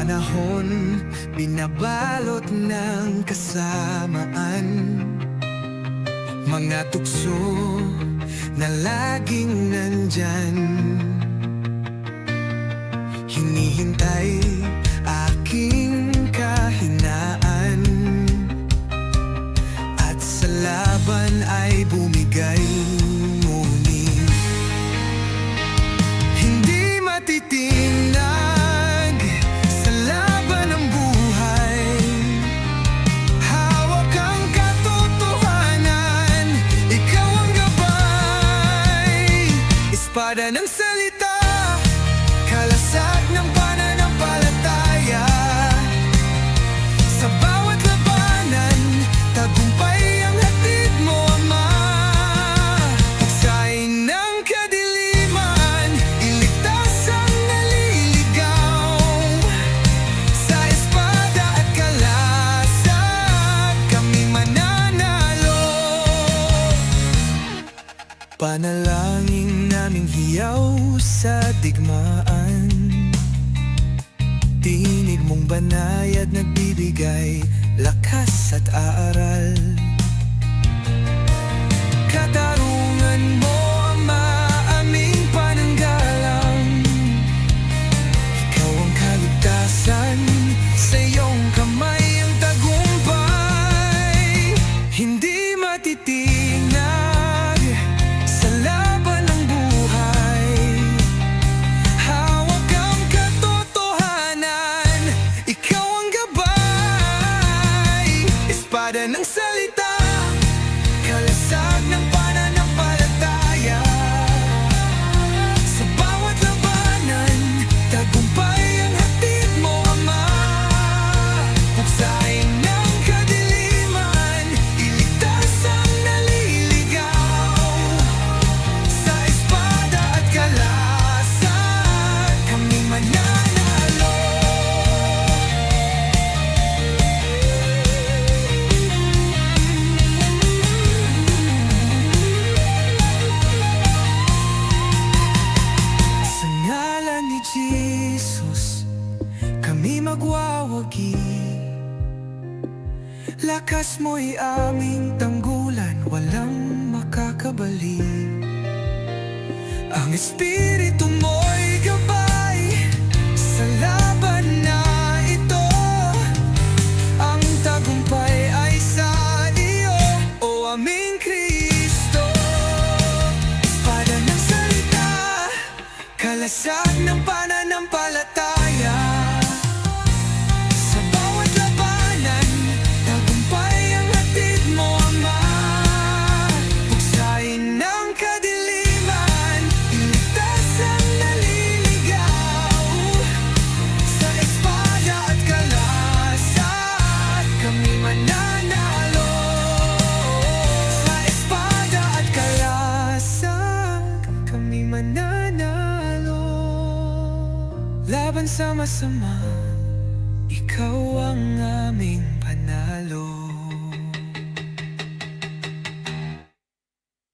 panahon, binabalot ng kasamaan. Mga tukso na laging nandyan, hinihintay aking kahinaan, at sa laban ay bumigay. Ngunit hindi matitinag sa laban ng buhay. Hawak ang katotohanan, ikaw ang gabay. Espada ng salita, kalasag ng pananampalataya. Sa bawat labanan, tagumpay ang hatid mo, Ama. Pagsain ng kadiliman, iligtas ang naliligaw. Sa espada at kalasag, kami mananalo. Panalangin naming hiyaw sa digmaan, tinig mong banayad nagbibigay lakas at aral. Katarungan mo, Ama, aming pananggalang. Ikaw ang kaligtasan, sa iyong kamay ang tagumpay. Hindi matitinag sa laban ng buhay. Hawak ang katotohanan, ikaw ang gabay. Espada ng salita, kalasag ng pananampalataya. Sa bawat labanan, tagumpay ang hatid mo, Ama. Puksain ng kadiliman, iligtas ang naliligaw. Sa espada at kalasag, kami mananalo. Sa ngalan ni Jesus, kami magwawagi. Lakas mo'y aming tanggulan, walang makakabali. Ang Espiritu mo'y gabay sa laban na ito. Ang tagumpay ay sa iyo, o aming Kristo. Espada ng salita, kalasag ng pananampalataya. Sa bawat labanan, tagumpay ang hatid mo, Ama. Puksain ng kadiliman, iligtas ang naliligaw. Sa espada at kalasag, kami mananalo. Sa espada at kalasag, kami mananalo. Laban sa masama, ikaw ang aming panalo.